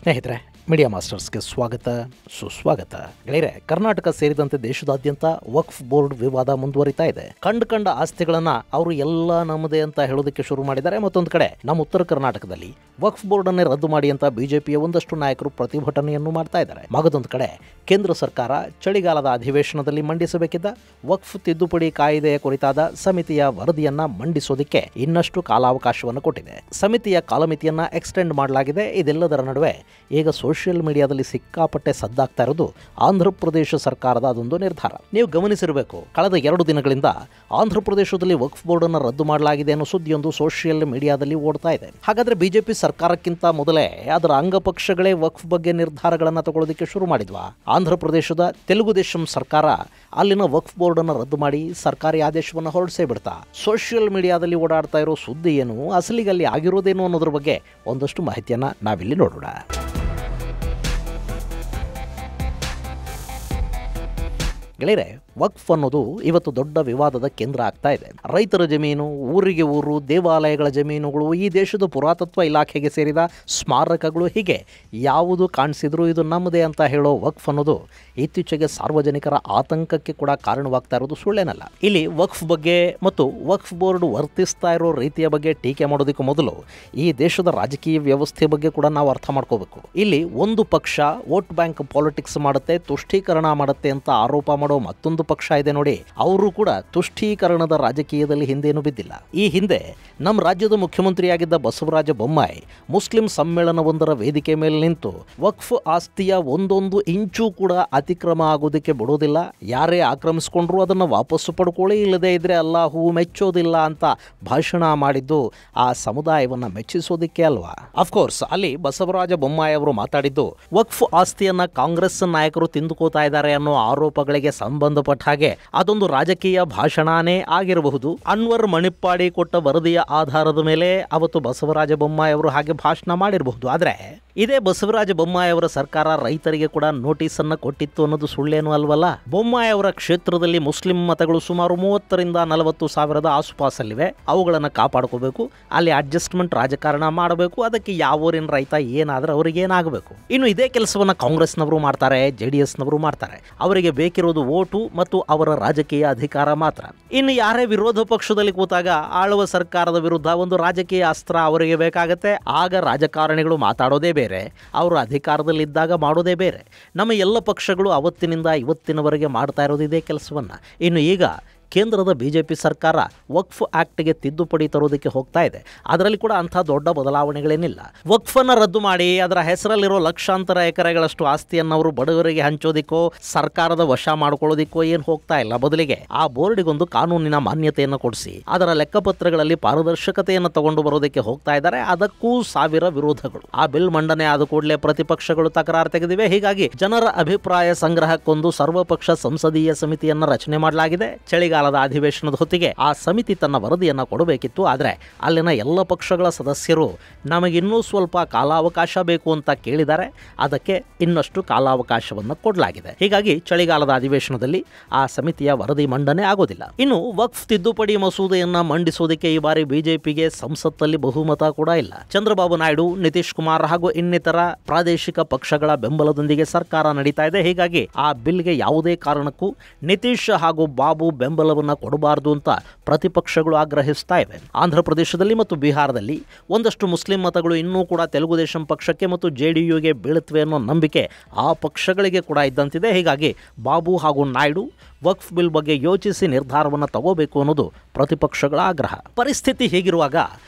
ಸ್ನೇಹಿತರೆ, ಮೀಡಿಯಾ ಮಾಸ್ಟರ್ಸ್ಗೆ ಸ್ವಾಗತ ಸುಸ್ವಾಗತ. ಗೆಳೆಯರೆ, ಕರ್ನಾಟಕ ಸೇರಿದಂತೆ ದೇಶದಾದ್ಯಂತ ವಕ್ಫ್ ಬೋರ್ಡ್ ವಿವಾದ ಮುಂದುವರಿತಾ ಇದೆ. ಕಂಡ ಆಸ್ತಿಗಳನ್ನ ಅವರು ಎಲ್ಲ ನಮ್ಮದೇ ಅಂತ ಹೇಳೋದಕ್ಕೆ ಶುರು ಮಾಡಿದ್ದಾರೆ. ಮತ್ತೊಂದು ಕಡೆ ನಮ್ಮ ಉತ್ತರ ಕರ್ನಾಟಕದಲ್ಲಿ ವಕ್ಫ್ ಬೋರ್ಡ್ ಅನ್ನೇ ರದ್ದು ಮಾಡಿ ಅಂತ ಬಿಜೆಪಿಯ ಒಂದಷ್ಟು ನಾಯಕರು ಪ್ರತಿಭಟನೆಯನ್ನು ಮಾಡ್ತಾ ಇದ್ದಾರೆ. ಮಗದೊಂದು ಕಡೆ ಕೇಂದ್ರ ಸರ್ಕಾರ ಚಳಿಗಾಲದ ಅಧಿವೇಶನದಲ್ಲಿ ಮಂಡಿಸಬೇಕಿದ್ದ ವಕ್ಫ್ ತಿದ್ದುಪಡಿ ಕಾಯ್ದೆಯ ಕುರಿತಾದ ಸಮಿತಿಯ ವರದಿಯನ್ನ ಮಂಡಿಸೋದಕ್ಕೆ ಇನ್ನಷ್ಟು ಕಾಲಾವಕಾಶವನ್ನು ಕೊಟ್ಟಿದೆ. ಸಮಿತಿಯ ಕಾಲಮಿತಿಯನ್ನ ಎಕ್ಸ್ಟೆಂಡ್ ಮಾಡಲಾಗಿದೆ. ಇದೆಲ್ಲದರ ನಡುವೆ ಈಗ ಸೋಷಿಯಲ್ ಮೀಡಿಯಾದಲ್ಲಿ ಸಿಕ್ಕಾಪಟ್ಟೆ ಸದ್ದಾಗ್ತಾ ಇರೋದು ಆಂಧ್ರ ಪ್ರದೇಶ ಸರ್ಕಾರದ ಅದೊಂದು ನಿರ್ಧಾರ. ನೀವು ಗಮನಿಸಿರಬೇಕು, ಕಳೆದ 2 ದಿನಗಳಿಂದ ಆಂಧ್ರ ಪ್ರದೇಶದಲ್ಲಿ ವಕ್ಫ್ ಬೋರ್ಡ್ ಅನ್ನು ರದ್ದು ಮಾಡಲಾಗಿದೆ ಅನ್ನೋ ಸುದ್ದಿಯೊಂದು ಸೋಷಿಯಲ್ ಮೀಡಿಯಾದಲ್ಲಿ ಓಡ್ತಾ ಇದೆ. ಹಾಗಾದ್ರೆ ಬಿಜೆಪಿ ಸರ್ಕಾರಕ್ಕಿಂತ ಮೊದಲೇ ಅದರ ಅಂಗಪಕ್ಷಗಳೇ ವಕ್ಫ್ ಬಗ್ಗೆ ನಿರ್ಧಾರಗಳನ್ನು ತಗೊಳ್ಳೋದಕ್ಕೆ ಶುರು ಮಾಡಿದ್ವಾ? ಆಂಧ್ರ ಪ್ರದೇಶದ ತೆಲುಗುದೇಶಂ ಸರ್ಕಾರ ಅಲ್ಲಿನ ವಕ್ಫ್ ಬೋರ್ಡ್ ಅನ್ನು ರದ್ದು ಮಾಡಿ ಸರ್ಕಾರಿ ಆದೇಶವನ್ನು ಹೊರಡಿಸೇ ಬಿಡ್ತಾ. ಸೋಷಿಯಲ್ ಮೀಡಿಯಾದಲ್ಲಿ ಓಡಾಡ್ತಾ ಇರೋ ಸುದ್ದಿ ಏನು, ಅಸಲಿಗಲ್ಲಿ ಆಗಿರೋದೇನು ಅನ್ನೋದ್ರ ಬಗ್ಗೆ ಒಂದಷ್ಟು ಮಾಹಿತಿಯನ್ನ ನಾವಿಲ್ಲಿ ನೋಡೋಣ. ಗೆಳೆಯರೆ, ವಕ್ಫ್ ಅನ್ನೋದು ಇವತ್ತು ದೊಡ್ಡ ವಿವಾದದ ಕೇಂದ್ರ ಆಗ್ತಾ ಇದೆ. ರೈತರ ಜಮೀನು, ಊರಿಗೆ ಊರು, ದೇವಾಲಯಗಳ ಜಮೀನುಗಳು, ಈ ದೇಶದ ಪುರಾತತ್ವ ಇಲಾಖೆಗೆ ಸೇರಿದ ಸ್ಮಾರಕಗಳು, ಹೀಗೆ ಯಾವುದು ಕಾಣಿಸಿದ್ರು ಇದು ನಮ್ಮದೇ ಅಂತ ಹೇಳೋ ವಕ್ಫ್ ಅನ್ನೋದು ಇತ್ತೀಚೆಗೆ ಸಾರ್ವಜನಿಕರ ಆತಂಕಕ್ಕೆ ಕೂಡ ಕಾರಣವಾಗ್ತಾ ಇರೋದು ಸುಳ್ಳೇನಲ್ಲ. ಇಲ್ಲಿ ವಕ್ಫ್ ಬಗ್ಗೆ ಮತ್ತು ವಕ್ಫ್ ಬೋರ್ಡ್ ವರ್ತಿಸ್ತಾ ಇರೋ ರೀತಿಯ ಬಗ್ಗೆ ಟೀಕೆ ಮಾಡೋದಕ್ಕೂ ಮೊದಲು ಈ ದೇಶದ ರಾಜಕೀಯ ವ್ಯವಸ್ಥೆ ಬಗ್ಗೆ ಕೂಡ ನಾವು ಅರ್ಥ ಮಾಡ್ಕೋಬೇಕು. ಇಲ್ಲಿ ಒಂದು ಪಕ್ಷ ವೋಟ್ ಬ್ಯಾಂಕ್ ಪಾಲಿಟಿಕ್ಸ್ ಮಾಡುತ್ತೆ, ತುಷ್ಟೀಕರಣ ಮಾಡುತ್ತೆ ಅಂತ ಆರೋಪ ಮಾಡೋ ಮತ್ತೊಂದು ಪಕ್ಷ ಇದೆ ನೋಡಿ. ಅವರು ಕೂಡ ತುಷ್ಟೀಕರಣದ ರಾಜಕೀಯದಲ್ಲಿ ಹಿಂದೇನು ಬಿದ್ದಿಲ್ಲ. ಈ ಹಿಂದೆ ನಮ್ಮ ರಾಜ್ಯದ ಮುಖ್ಯಮಂತ್ರಿಯಾಗಿದ್ದ ಬಸವರಾಜ ಬೊಮ್ಮಾಯಿ ಮುಸ್ಲಿಂ ಸಮ್ಮೇಳನವೊಂದರ ವೇದಿಕೆ ಮೇಲೆ ನಿಂತು ವಕ್ಫ್ ಆಸ್ತಿಯ ಒಂದೊಂದು ಇಂಚು ಕೂಡ ಅತಿಕ್ರಮ ಆಗೋದಕ್ಕೆ ಬಿಡೋದಿಲ್ಲ, ಯಾರೇ ಆಕ್ರಮಿಸಿಕೊಂಡ್ರು ಅದನ್ನು ವಾಪಸ್ಸು ಪಡ್ಕೊಳ್ಳಿ, ಇಲ್ಲದೇ ಇದ್ರೆ ಅಲ್ಲಾಹು ಮೆಚ್ಚೋದಿಲ್ಲ ಅಂತ ಭಾಷಣ ಮಾಡಿದ್ದು ಆ ಸಮುದಾಯವನ್ನು ಮೆಚ್ಚಿಸೋದಿಕ್ಕೆ ಅಲ್ವಾ? ಅಫ್ಕೋರ್ಸ್ ಅಲ್ಲಿ ಬಸವರಾಜ ಬೊಮ್ಮಾಯಿ ಅವರು ಮಾತಾಡಿದ್ದು ವಕ್ಫ್ ಆಸ್ತಿಯನ್ನ ಕಾಂಗ್ರೆಸ್ ನಾಯಕರು ತಿಂದುಕೋತಾ ಇದ್ದಾರೆ ಅನ್ನೋ ಆರೋಪಗಳಿಗೆ ಸಂಬಂಧಪಟ್ಟ ಹಾಗೆ ಅದೊಂದು ರಾಜಕೀಯ ಭಾಷಣನೇ ಆಗಿರಬಹುದು. ಅನ್ವರ್ ಮಣಿಪ್ಪಾಡಿ ಕೊಟ್ಟ ವರದಿಯ ಆಧಾರದ ಮೇಲೆ ಅವತ್ತು ಬಸವರಾಜ ಬೊಮ್ಮಾಯಿ ಅವರು ಹಾಗೆ ಭಾಷಣ ಮಾಡಿರಬಹುದು. ಆದರೆ ಇದೇ ಬಸವರಾಜ ಬೊಮ್ಮಾಯಿ ಅವರ ಸರ್ಕಾರ ರೈತರಿಗೆ ಕೂಡ ನೋಟಿಸ್ ಅನ್ನು ಕೊಟ್ಟಿತ್ತು ಅನ್ನೋದು ಸುಳ್ಳೇನು ಅಲ್ವಲ್ಲ. ಬೊಮ್ಮಾಯಿ ಅವರ ಕ್ಷೇತ್ರದಲ್ಲಿ ಮುಸ್ಲಿಂ ಮತಗಳು ಸುಮಾರು 30,000 ರಿಂದ 40,000 ಆಸುಪಾಸಲ್ಲಿವೆ. ಅವುಗಳನ್ನು ಕಾಪಾಡ್ಕೋಬೇಕು, ಅಲ್ಲಿ ಅಡ್ಜಸ್ಟ್ಮೆಂಟ್ ರಾಜಕಾರಣ ಮಾಡಬೇಕು. ಅದಕ್ಕೆ ಯಾವೂರಿನ ರೈತ ಏನಾದ್ರೆ ಅವರಿಗೆ ಏನಾಗಬೇಕು. ಇನ್ನು ಇದೇ ಕೆಲಸವನ್ನ ಕಾಂಗ್ರೆಸ್ನವರು ಮಾಡ್ತಾರೆ, JDSನವರು ಮಾಡ್ತಾರೆ. ಅವರಿಗೆ ಬೇಕಿರೋದು ವೋಟು ಮತ್ತು ಅವರ ರಾಜಕೀಯ ಅಧಿಕಾರ ಮಾತ್ರ. ಇನ್ನು ಯಾರೇ ವಿರೋಧ ಪಕ್ಷದಲ್ಲಿ ಕೂತಾಗ ಆಳುವ ಸರ್ಕಾರದ ವಿರುದ್ಧ ಒಂದು ರಾಜಕೀಯ ಅಸ್ತ್ರ ಅವರಿಗೆ ಬೇಕಾಗತ್ತೆ. ಆಗ ರಾಜಕಾರಣಿಗಳು ಮಾತಾಡೋದೇ ಬೇರೆ, ಅವರು ಅಧಿಕಾರದಲ್ಲಿದ್ದಾಗ ಮಾಡೋದೇ ಬೇರೆ. ನಮ್ಮ ಎಲ್ಲ ಪಕ್ಷಗಳು ಅವತ್ತಿನಿಂದ ಇವತ್ತಿನವರೆಗೆ ಮಾಡ್ತಾ ಇರೋದು ಇದೇ ಕೆಲಸವನ್ನ. ಇನ್ನು ಈಗ ಕೇಂದ್ರದ ಬಿಜೆಪಿ ಸರ್ಕಾರ ವಕ್ಫ್ ಆಕ್ಟ್ಗೆ ತಿದ್ದುಪಡಿ ತರೋದಕ್ಕೆ ಹೋಗ್ತಾ ಇದೆ. ಅದರಲ್ಲಿ ಕೂಡ ಅಂಥ ದೊಡ್ಡ ಬದಲಾವಣೆಗಳೇನಿಲ್ಲ. ವಕ್ಫನ್ನು ರದ್ದು ಮಾಡಿ ಅದರ ಹೆಸರಲ್ಲಿರೋ ಲಕ್ಷಾಂತರ ಎಕರೆಗಳಷ್ಟು ಆಸ್ತಿಯನ್ನು ಅವರು ಬಡವರಿಗೆ ಹಂಚೋದಿಕ್ಕೋ ಸರ್ಕಾರದ ವಶ ಮಾಡ್ಕೊಳ್ಳೋದಿಕ್ಕೋ ಏನು ಹೋಗ್ತಾ ಇಲ್ಲ. ಬದಲಿಗೆ ಆ ಬೋರ್ಡಿಗೊಂದು ಕಾನೂನಿನ ಮಾನ್ಯತೆಯನ್ನು ಕೊಡಿಸಿ ಅದರ ಲೆಕ್ಕಪತ್ರಗಳಲ್ಲಿ ಪಾರದರ್ಶಕತೆಯನ್ನು ತಗೊಂಡು ಬರೋದಕ್ಕೆ ಹೋಗ್ತಾ ಇದ್ದಾರೆ. ಅದಕ್ಕೂ ಸಾವಿರ ವಿರೋಧಗಳು. ಆ ಬಿಲ್ ಮಂಡನೆ ಆದ ಕೂಡಲೇ ಪ್ರತಿಪಕ್ಷಗಳು ತಕರಾರು ತೆಗೆದಿವೆ. ಹೀಗಾಗಿ ಜನರ ಅಭಿಪ್ರಾಯ ಸಂಗ್ರಹಕ್ಕೊಂದು ಸರ್ವಪಕ್ಷ ಸಂಸದೀಯ ಸಮಿತಿಯನ್ನು ರಚನೆ ಮಾಡಲಾಗಿದೆ. ಚಳಿಗಾಲದ ಅಧಿವೇಶನದ ಹೊತ್ತಿಗೆ ಆ ಸಮಿತಿ ತನ್ನ ವರದಿಯನ್ನು ಕೊಡಬೇಕಿತ್ತು. ಆದರೆ ಅಲ್ಲಿನ ಎಲ್ಲ ಪಕ್ಷಗಳ ಸದಸ್ಯರು ನಮಗಿನ್ನೂ ಸ್ವಲ್ಪ ಕಾಲಾವಕಾಶ ಬೇಕು ಅಂತ ಕೇಳಿದ್ದಾರೆ. ಅದಕ್ಕೆ ಇನ್ನಷ್ಟು ಕಾಲಾವಕಾಶವನ್ನು ಕೊಡಲಾಗಿದೆ. ಹೀಗಾಗಿ ಚಳಿಗಾಲದ ಅಧಿವೇಶನದಲ್ಲಿ ಆ ಸಮಿತಿಯ ವರದಿ ಮಂಡನೆ ಆಗೋದಿಲ್ಲ. ಇನ್ನು ವಕ್ಫ್ ತಿದ್ದುಪಡಿ ಮಸೂದೆಯನ್ನ ಮಂಡಿಸೋದಕ್ಕೆ ಈ ಬಾರಿ ಬಿಜೆಪಿಗೆ ಸಂಸತ್ತಲ್ಲಿ ಬಹುಮತ ಕೂಡ ಇಲ್ಲ. ಚಂದ್ರಬಾಬು ನಾಯ್ಡು, ನಿತೀಶ್ ಕುಮಾರ್ ಹಾಗೂ ಇನ್ನಿತರ ಪ್ರಾದೇಶಿಕ ಪಕ್ಷಗಳ ಬೆಂಬಲದೊಂದಿಗೆ ಸರ್ಕಾರ ನಡೀತಾ ಇದೆ. ಹೀಗಾಗಿ ಆ ಬಿಲ್ಗೆ ಯಾವುದೇ ಕಾರಣಕ್ಕೂ ನಿತೀಶ್ ಹಾಗೂ ಬಾಬು ಬೆಂಬಲವನ್ನು ಕೊಡಬಾರದು ಅಂತ ಪ್ರತಿಪಕ್ಷಗಳು ಆಗ್ರಹಿಸ್ತಾ ಇವೆ. ಆಂಧ್ರ ಪ್ರದೇಶದಲ್ಲಿ ಮತ್ತು ಬಿಹಾರದಲ್ಲಿ ಒಂದಷ್ಟು ಮುಸ್ಲಿಂ ಮತಗಳು ಇನ್ನೂ ಕೂಡ ತೆಲುಗುದೇಶಂ ಪಕ್ಷಕ್ಕೆ ಮತ್ತು JDUಗೆ ಬೀಳುತ್ತವೆ ಅನ್ನೋ ನಂಬಿಕೆ ಆ ಪಕ್ಷಗಳಿಗೆ ಕೂಡ ಇದ್ದಂತಿದೆ. ಹೀಗಾಗಿ ಬಾಬು ಹಾಗೂ ನಾಯ್ಡು ವಕ್ಫ್ ಬಿಲ್ ಬಗ್ಗೆ ಯೋಚಿಸಿ ನಿರ್ಧಾರವನ್ನು ತಗೋಬೇಕು ಅನ್ನೋದು ಪ್ರತಿಪಕ್ಷಗಳ ಆಗ್ರಹ. ಪರಿಸ್ಥಿತಿ ಹೀಗಿರುವಾಗ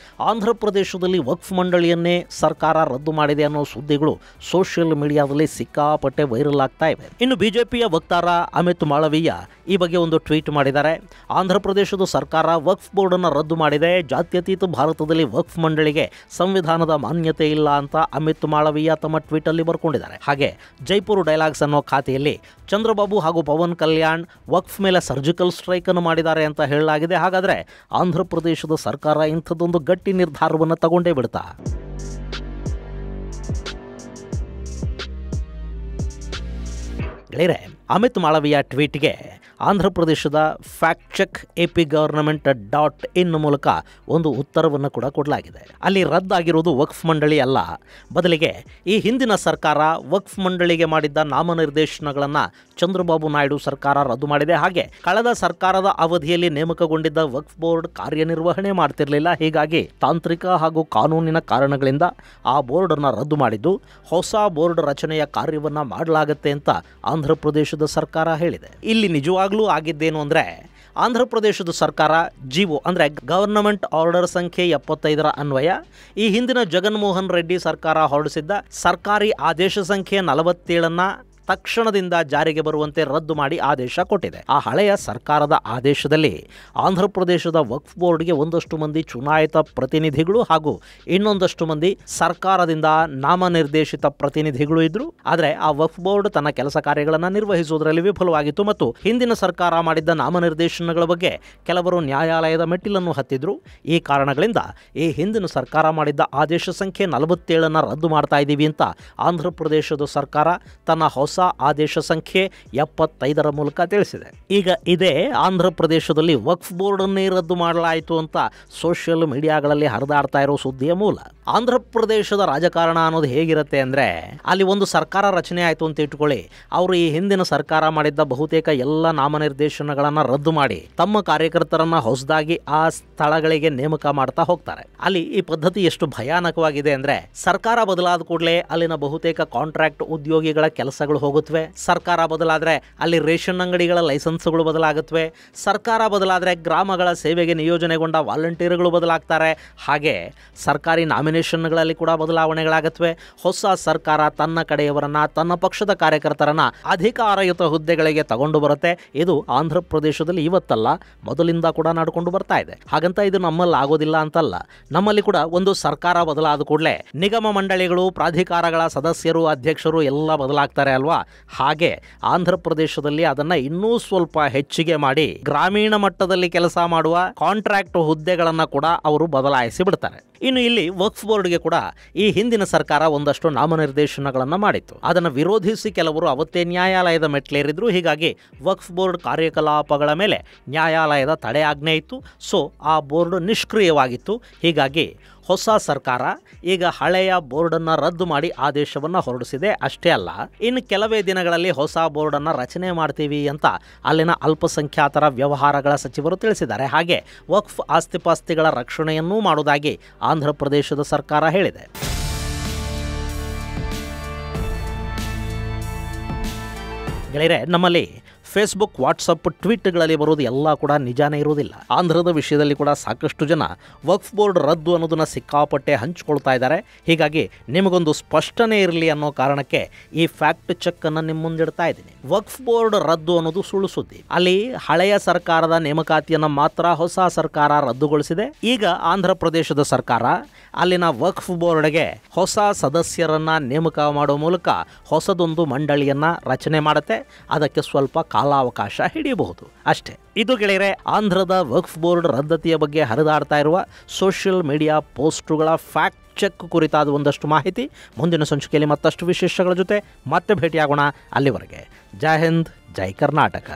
ಆಂಧ್ರ ಪ್ರದೇಶದಲ್ಲಿ ವಕ್ಫ್ ಮಂಡಳಿಯನ್ನೇ ಸರ್ಕಾರ ರದ್ದು ಮಾಡಿದೆ ಅನ್ನೋ ಸುದ್ದಿಗಳು ಸೋಷಿಯಲ್ ಮೀಡಿಯಾದಲ್ಲಿ ಸಿಕ್ಕಾಪಟ್ಟೆ ವೈರಲ್ ಆಗ್ತಾ ಇವೆ. ಇನ್ನು ಬಿಜೆಪಿಯ ವಕ್ತಾರ ಅಮಿತ್ ಮಾಳವೀಯ ಈ ಬಗ್ಗೆ ಒಂದು ಟ್ವೀಟ್ ಮಾಡಿದ್ದಾರೆ. ಆಂಧ್ರ ಪ್ರದೇಶದ ಸರ್ಕಾರ ವಕ್ಫ್ ಬೋರ್ಡ್ ಅನ್ನು ರದ್ದು ಮಾಡಿದೆ. ಜಾತ್ಯತೀತ ಭಾರತದಲ್ಲಿ ವಕ್ಫ್ ಮಂಡಳಿಗೆ ಸಂವಿಧಾನದ ಮಾನ್ಯತೆ ಇಲ್ಲ ಅಂತ ಅಮಿತ್ ಮಾಳವೀಯ ತಮ್ಮ ಟ್ವೀಟ್ ಅಲ್ಲಿ ಬರ್ಕೊಂಡಿದ್ದಾರೆ. ಹಾಗೆ ಜೈಪುರ್ ಡೈಲಾಗ್ಸ್ ಅನ್ನೋ ಖಾತೆಯಲ್ಲಿ ಚಂದ್ರಬಾಬು ಹಾಗೂ ಪವನ್ ಕಲ್ಯಾಣ್ ವಕ್ಫ್ ಮೇಲೆ ಸರ್ಜಿಕಲ್ ಸ್ಟ್ರೈಕ್ ಅನ್ನು ಮಾಡಿದ್ದಾರೆ ಅಂತ ಹೇಳಲಾಗಿದೆ. ಹಾಗಾದ್ರೆ ಆಂಧ್ರ ಪ್ರದೇಶದ ಸರ್ಕಾರ ಇಂಥದ್ದೊಂದು ಗಟ್ಟಿ ನಿರ್ಧಾರವನ್ನು ತಗೊಂಡೇ ಬಿಡ್ತಾ? ಗೆಳೆಯರೆ, ಅಮಿತ್ ಮಾಳವೀಯ ಟ್ವೀಟ್ಗೆ ಆಂಧ್ರ ಪ್ರದೇಶದ ಫ್ಯಾಕ್ಟ್ ಚೆಕ್ apgovernment.in ಮೂಲಕ ಒಂದು ಉತ್ತರವನ್ನು ಕೂಡ ಕೊಡಲಾಗಿದೆ. ಅಲ್ಲಿ ರದ್ದಾಗಿರುವುದು ವಕ್ಫ್ ಮಂಡಳಿ ಅಲ್ಲ, ಬದಲಿಗೆ ಈ ಹಿಂದಿನ ಸರ್ಕಾರ ವಕ್ಫ್ ಮಂಡಳಿಗೆ ಮಾಡಿದ್ದ ನಾಮನಿರ್ದೇಶನಗಳನ್ನು ಚಂದ್ರಬಾಬು ನಾಯ್ಡು ಸರ್ಕಾರ ರದ್ದು ಮಾಡಿದೆ. ಹಾಗೆ ಕಳೆದ ಸರ್ಕಾರದ ಅವಧಿಯಲ್ಲಿ ನೇಮಕಗೊಂಡಿದ್ದ ವಕ್ಫ್ ಬೋರ್ಡ್ ಕಾರ್ಯನಿರ್ವಹಣೆ ಮಾಡ್ತಿರಲಿಲ್ಲ. ಹೀಗಾಗಿ ತಾಂತ್ರಿಕ ಹಾಗೂ ಕಾನೂನಿನ ಕಾರಣಗಳಿಂದ ಆ ಬೋರ್ಡ್ ಅನ್ನು ರದ್ದು ಮಾಡಿದ್ದು ಹೊಸ ಬೋರ್ಡ್ ರಚನೆಯ ಕಾರ್ಯವನ್ನ ಮಾಡಲಾಗುತ್ತೆ ಅಂತ ಆಂಧ್ರ ಪ್ರದೇಶದ ಸರ್ಕಾರ ಹೇಳಿದೆ. ಇಲ್ಲಿ ನಿಜವಾಗ್ಲೂ ಆಗಿದ್ದೇನು ಅಂದ್ರೆ ಆಂಧ್ರ ಪ್ರದೇಶದ ಸರ್ಕಾರ ಜಿಒ ಅಂದರೆ ಗವರ್ನಮೆಂಟ್ ಆರ್ಡರ್ ಸಂಖ್ಯೆ 75 ಅನ್ವಯ ಈ ಹಿಂದಿನ ಜಗನ್ಮೋಹನ್ ರೆಡ್ಡಿ ಸರ್ಕಾರ ಹೊರಡಿಸಿದ್ದ ಸರ್ಕಾರಿ ಆದೇಶ ಸಂಖ್ಯೆ 47 ತಕ್ಷಣದಿಂದ ಜಾರಿಗೆ ಬರುವಂತೆ ರದ್ದು ಮಾಡಿ ಆದೇಶ ಕೊಟ್ಟಿದೆ. ಆ ಹಳೆಯ ಸರ್ಕಾರದ ಆದೇಶದಲ್ಲಿ ಆಂಧ್ರ ಪ್ರದೇಶದ ವಕ್ಫ್ ಬೋರ್ಡ್ಗೆ ಒಂದಷ್ಟು ಮಂದಿ ಚುನಾಯಿತ ಪ್ರತಿನಿಧಿಗಳು ಹಾಗೂ ಇನ್ನೊಂದಷ್ಟು ಮಂದಿ ಸರ್ಕಾರದಿಂದ ನಾಮನಿರ್ದೇಶಿತ ಪ್ರತಿನಿಧಿಗಳು ಇದ್ರು. ಆದರೆ ಆ ವಕ್ಫ್ ಬೋರ್ಡ್ ತನ್ನ ಕೆಲಸ ಕಾರ್ಯಗಳನ್ನು ನಿರ್ವಹಿಸುವುದರಲ್ಲಿ ವಿಫಲವಾಗಿತ್ತು ಮತ್ತು ಹಿಂದಿನ ಸರ್ಕಾರ ಮಾಡಿದ್ದ ನಾಮನಿರ್ದೇಶನಗಳ ಬಗ್ಗೆ ಕೆಲವರು ನ್ಯಾಯಾಲಯದ ಮೆಟ್ಟಿಲನ್ನು ಹತ್ತಿದ್ರು. ಈ ಕಾರಣಗಳಿಂದ ಈ ಹಿಂದಿನ ಸರ್ಕಾರ ಮಾಡಿದ್ದ ಆದೇಶ ಸಂಖ್ಯೆ 47 ರದ್ದು ಮಾಡ್ತಾ ಇದ್ದೀವಿ ಅಂತ ಆಂಧ್ರ ಪ್ರದೇಶದ ಸರ್ಕಾರ ತನ್ನ ಹೊಸ ಆದೇಶ ಸಂಖ್ಯೆ 75 ಮೂಲಕ ತಿಳಿಸಿದೆ. ಈಗ ಇದೇ ಆಂಧ್ರ ಪ್ರದೇಶದಲ್ಲಿ ವಕ್ಫ್ ಬೋರ್ಡ್ ಅನ್ನೇ ರದ್ದು ಮಾಡಲಾಯಿತು ಅಂತ ಸೋಷಿಯಲ್ ಮೀಡಿಯಾಗಳಲ್ಲಿ ಹರಿದಾಡ್ತಾ ಇರೋ ಸುದ್ದಿಯ ಮೂಲ. ಆಂಧ್ರ ಪ್ರದೇಶದ ರಾಜಕಾರಣ ಅನ್ನೋದು ಹೇಗಿರುತ್ತೆ ಅಂದ್ರೆ ಅಲ್ಲಿ ಒಂದು ಸರ್ಕಾರ ರಚನೆ ಆಯಿತು ಅಂತ ಇಟ್ಕೊಳ್ಳಿ, ಅವರು ಈ ಹಿಂದಿನ ಸರ್ಕಾರ ಮಾಡಿದ್ದ ಬಹುತೇಕ ಎಲ್ಲ ನಾಮನಿರ್ದೇಶನಗಳನ್ನು ರದ್ದು ಮಾಡಿ ತಮ್ಮ ಕಾರ್ಯಕರ್ತರನ್ನ ಹೊಸದಾಗಿ ಆ ಸ್ಥಳಗಳಿಗೆ ನೇಮಕ ಮಾಡ್ತಾ ಹೋಗ್ತಾರೆ. ಅಲ್ಲಿ ಈ ಪದ್ಧತಿ ಎಷ್ಟು ಭಯಾನಕವಾಗಿದೆ ಅಂದ್ರೆ ಸರ್ಕಾರ ಬದಲಾದ ಕೂಡಲೇ ಅಲ್ಲಿನ ಬಹುತೇಕ ಕಾಂಟ್ರಾಕ್ಟ್ ಉದ್ಯೋಗಿಗಳ ಕೆಲಸಗಳು ಹೋಗುತ್ತವೆ. ಸರ್ಕಾರ ಬದಲಾದರೆ ಅಲ್ಲಿ ರೇಷನ್ ಅಂಗಡಿಗಳ ಲೈಸೆನ್ಸ್ಗಳು ಬದಲಾಗುತ್ತವೆ. ಸರ್ಕಾರ ಬದಲಾದರೆ ಗ್ರಾಮಗಳ ಸೇವೆಗೆ ನಿಯೋಜನೆಗೊಂಡ ವಾಲಂಟಿಯರ್ಗಳು ಬದಲಾಗ್ತಾರೆ. ಹಾಗೆ ಸರ್ಕಾರಿ ನಾಮಿನೇಷನ್ಗಳಲ್ಲಿ ಕೂಡ ಬದಲಾವಣೆಗಳಾಗುತ್ತವೆ. ಹೊಸ ಸರ್ಕಾರ ತನ್ನ ಕಡೆಯವರನ್ನ, ತನ್ನ ಪಕ್ಷದ ಕಾರ್ಯಕರ್ತರನ್ನ ಅಧಿಕಾರಯುತ ಹುದ್ದೆಗಳಿಗೆ ತಗೊಂಡು ಬರುತ್ತೆ. ಇದು ಆಂಧ್ರ ಪ್ರದೇಶದಲ್ಲಿ ಇವತ್ತಲ್ಲ, ಮೊದಲಿಂದ ಕೂಡ ನಡ್ಕೊಂಡು ಬರ್ತಾ ಇದೆ. ಹಾಗಂತ ಇದು ನಮ್ಮಲ್ಲಿ ಆಗೋದಿಲ್ಲ ಅಂತಲ್ಲ. ನಮ್ಮಲ್ಲಿ ಕೂಡ ಒಂದು ಸರ್ಕಾರ ಬದಲಾದ ಕೂಡಲೇ ನಿಗಮ ಮಂಡಳಿಗಳು, ಪ್ರಾಧಿಕಾರಗಳ ಸದಸ್ಯರು, ಅಧ್ಯಕ್ಷರು ಎಲ್ಲ ಬದಲಾಗ್ತಾರೆ ಅಲ್ವಾ. ಹಾಗೆ ಆಂಧ್ರ ಪ್ರದೇಶದಲ್ಲಿ ಅದನ್ನ ಇನ್ನೂ ಸ್ವಲ್ಪ ಹೆಚ್ಚಿಗೆ ಮಾಡಿ ಗ್ರಾಮೀಣ ಮಟ್ಟದಲ್ಲಿ ಕೆಲಸ ಮಾಡುವ ಕಾಂಟ್ರಾಕ್ಟ್ ಹುದ್ದೆಗಳನ್ನ ಕೂಡ ಅವರು ಬದಲಾಯಿಸಿ ಬಿಡ್ತಾರೆ. ಇನ್ನು ಇಲ್ಲಿ ವಕ್ಫ್ ಬೋರ್ಡ್ಗೆ ಕೂಡ ಈ ಹಿಂದಿನ ಸರ್ಕಾರ ಒಂದಷ್ಟು ನಾಮನಿರ್ದೇಶನಗಳನ್ನು ಮಾಡಿತ್ತು. ಅದನ್ನು ವಿರೋಧಿಸಿ ಕೆಲವರು ಅವತ್ತೇ ನ್ಯಾಯಾಲಯದ ಮೆಟ್ಲೇರಿದ್ರು. ಹೀಗಾಗಿ ವಕ್ಫ್ ಬೋರ್ಡ್ ಕಾರ್ಯಕಲಾಪಗಳ ಮೇಲೆ ನ್ಯಾಯಾಲಯದ ತಡೆಯಾಜ್ಞೆ ಇತ್ತು. ಸೊ ಆ ಬೋರ್ಡ್ ನಿಷ್ಕ್ರಿಯವಾಗಿತ್ತು. ಹೀಗಾಗಿ ಹೊಸ ಸರ್ಕಾರ ಈಗ ಹಳೆಯ ಬೋರ್ಡನ್ನು ರದ್ದು ಮಾಡಿ ಆದೇಶವನ್ನು ಹೊರಡಿಸಿದೆ. ಅಷ್ಟೇ ಅಲ್ಲ, ಇನ್ನು ಕೆಲವೇ ದಿನಗಳಲ್ಲಿ ಹೊಸ ಬೋರ್ಡನ್ನು ರಚನೆ ಮಾಡ್ತೀವಿ ಅಂತ ಅಲ್ಲಿನ ಅಲ್ಪಸಂಖ್ಯಾತರ ವ್ಯವಹಾರಗಳ ಸಚಿವರು ತಿಳಿಸಿದ್ದಾರೆ. ಹಾಗೆ ವಕ್ಫ್ ಆಸ್ತಿಪಾಸ್ತಿಗಳ ರಕ್ಷಣೆಯನ್ನೂ ಮಾಡುವುದಾಗಿ ಆಂಧ್ರ ಪ್ರದೇಶದ ಸರ್ಕಾರ ಹೇಳಿದೆ. ಗೆಳೆಯರೆ, ನಮ್ಮಲ್ಲಿ ಫೇಸ್ಬುಕ್, ವಾಟ್ಸಪ್, ಟ್ವೀಟ್ಗಳಲ್ಲಿ ಬರೋದು ಎಲ್ಲ ಕೂಡ ನಿಜಾನೇ ಇರೋದಿಲ್ಲ. ಆಂಧ್ರದ ವಿಷಯದಲ್ಲಿ ಕೂಡ ಸಾಕಷ್ಟು ಜನ ವಕ್ಫ್ ಬೋರ್ಡ್ ರದ್ದು ಅನ್ನೋದನ್ನು ಸಿಕ್ಕಾಪಟ್ಟೆ ಹಂಚಿಕೊಳ್ತಾ ಇದ್ದಾರೆ. ಹೀಗಾಗಿ ನಿಮಗೊಂದು ಸ್ಪಷ್ಟನೆ ಇರಲಿ ಅನ್ನೋ ಕಾರಣಕ್ಕೆ ಈ ಫ್ಯಾಕ್ಟ್ ಚೆಕ್ ಅನ್ನು ನಿಮ್ಮ ಮುಂದಿಡ್ತಾ ಇದ್ದೀನಿ. ವಕ್ಫ್ ಬೋರ್ಡ್ ರದ್ದು ಅನ್ನೋದು ಸುಳ್ಳು ಸುದ್ದಿ. ಅಲ್ಲಿ ಹಳೆಯ ಸರ್ಕಾರದ ನೇಮಕಾತಿಯನ್ನು ಮಾತ್ರ ಹೊಸ ಸರ್ಕಾರ ರದ್ದುಗೊಳಿಸಿದೆ. ಈಗ ಆಂಧ್ರ ಪ್ರದೇಶದ ಸರ್ಕಾರ ಅಲ್ಲಿನ ವಕ್ಫ್ ಬೋರ್ಡ್ಗೆ ಹೊಸ ಸದಸ್ಯರನ್ನ ನೇಮಕ ಮಾಡುವ ಮೂಲಕ ಹೊಸದೊಂದು ಮಂಡಳಿಯನ್ನ ರಚನೆ ಮಾಡುತ್ತೆ. ಅದಕ್ಕೆ ಸ್ವಲ್ಪ ಕಾಲಾವಕಾಶ ಹಿಡಿಯಬಹುದು ಅಷ್ಟೇ. ಇದು ಗೆಳೆಯರೆ ಆಂಧ್ರದ ವಕ್ಫ್ ಬೋರ್ಡ್ ರದ್ದತಿಯ ಬಗ್ಗೆ ಹರಿದಾಡ್ತಾ ಇರುವ ಸೋಷಿಯಲ್ ಮೀಡಿಯಾ ಪೋಸ್ಟುಗಳ ಫ್ಯಾಕ್ಟ್ ಚೆಕ್ ಕುರಿತಾದ ಒಂದಷ್ಟು ಮಾಹಿತಿ. ಮುಂದಿನ ಸಂಚಿಕೆಯಲ್ಲಿ ಮತ್ತಷ್ಟು ವಿಶೇಷಗಳ ಜೊತೆ ಮತ್ತೆ ಭೇಟಿಯಾಗೋಣ. ಅಲ್ಲಿವರೆಗೆ ಜೈ ಹಿಂದ್, ಜೈ ಕರ್ನಾಟಕ.